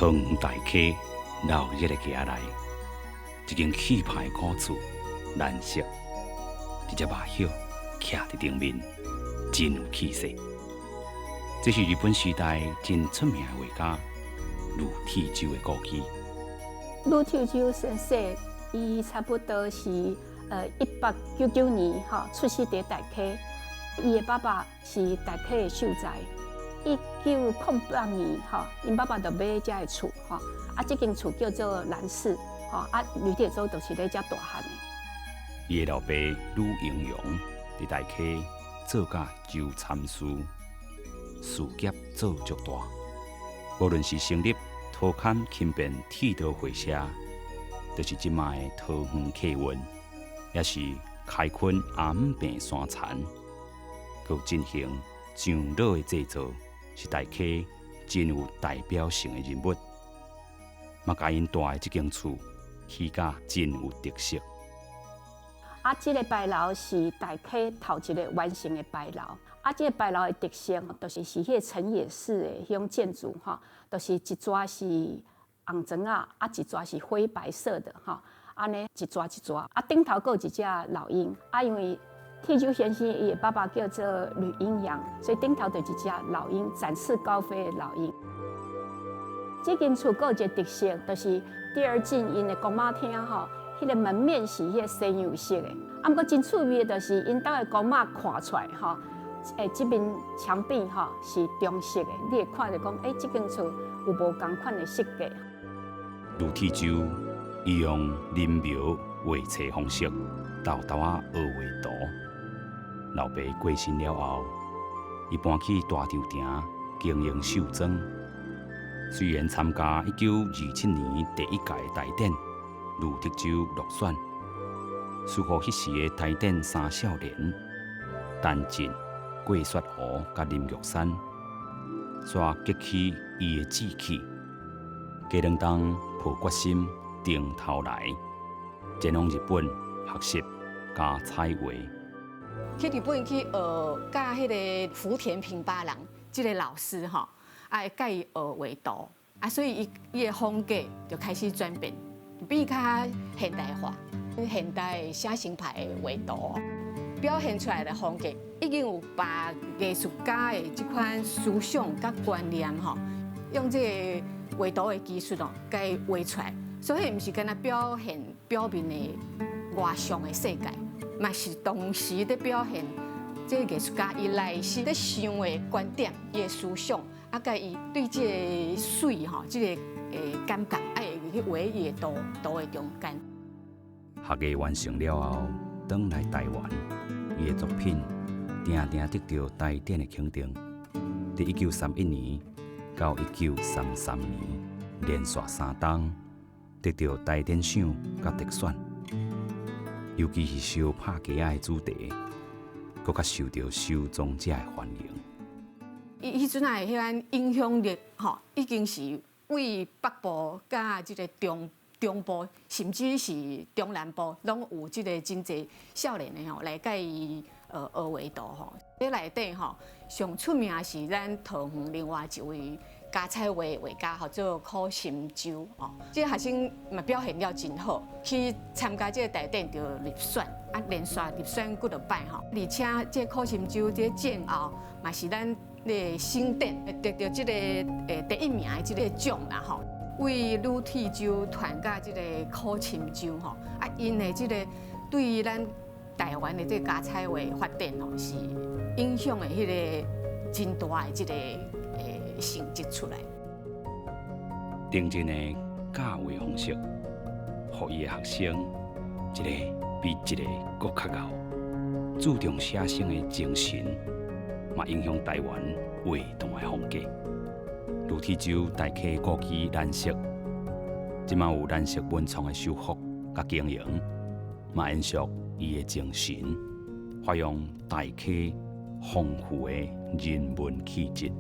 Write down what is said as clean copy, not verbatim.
桃园大溪闹热的家内，一间气派古厝，蓝色，一只麻雀徛伫顶面，真有气势。这是日本时代真出名的画家陆铁舟的故居。陆铁舟先生，伊差不多是1899年出世伫大溪。伊的爸爸是大溪的秀才。1908年因爸爸就买遮个厝这间厝叫做兰氏吕铁舟就是咧遮大汉的。伊的老爸吕英荣伫大溪做甲州参事，事业做足大。无论是成立桃坎轻便铁道会社，就是即卖桃园客运，也是开垦阿姆坪山田，佮进行上螺的制造。是大溪真有代表性的人物，嘛甲因住的这间厝起甲真有特色。这个牌楼是大溪头一个完成的牌楼。这个牌楼的特色就是迄个城野式的迄种建筑就是一撮是红砖一撮是灰白色的安尼一撮一撮。顶头还有一只老鹰因为铁舟先生伊的爸爸叫做吕英阳，所以顶头就一只老鹰，展翅高飞的老鹰。这间厝还有一个特色，就是第二进因的公妈厅迄个门面是迄个西洋式的。不过真趣味的就是因兜的公妈看出来这边墙壁是中式的，你会看到讲这间厝有无同款的设计。陆铁舟伊用临描画册方式，豆豆学画图。老爸过身了后，伊搬去大稻埕经营绣庄。虽然参加1927年第一届大典，陆铁舟落选，输予迄时的大典三少年陈进、郭雪湖甲林玉山，煞激起伊的志气，家两当抱决心定头来，前往日本学习加彩绘。去日本去学，甲迄个福田平八郎这个老师会教伊学画图所以伊的风格就开始转变，比较现代化，现代写成牌的画图，表现出来的风格已经有把艺术家的这款思想甲观念用这个画图的技术甲伊画出来，所以毋是干那表现表面的外向的世界。嘛是同时在表现这个艺术家伊内心在想的观点、伊的思想，甲伊对这个水这个感觉，去画伊的图的中间。学艺完成了后，返来台湾，伊的作品定定得到大典的肯定。在1931年到1933年，连续3冬得到大典奖甲特选。尤其是相拍家的主题，更较受到收藏者的欢迎。伊迄阵的迄款影响力，已经是为北部甲即个中部，甚至是中南部，拢有即个真侪少年的来甲伊学画图在内底上出名的是咱桃园另外一位加彩画画家，叫做柯心洲这个学生嘛表现了真好，去参加这个大典就入选连续入选几落摆而且这柯心洲这战后嘛是咱的省典得到这个第一名的这个奖啦为陆铁舟传甲这个柯心洲因的这个对于咱台湾的这个加彩画发展是影响的迄个真大的这个成绩出来。定真的教画方式，予伊的学生一个比一个更较高，注重写生的精神，嘛影响台湾画图的风格。陆铁舟大溪故居蓝色，即嘛有蓝色文创的修复甲经营，嘛延续伊的精神，发扬大溪丰富的人文气质。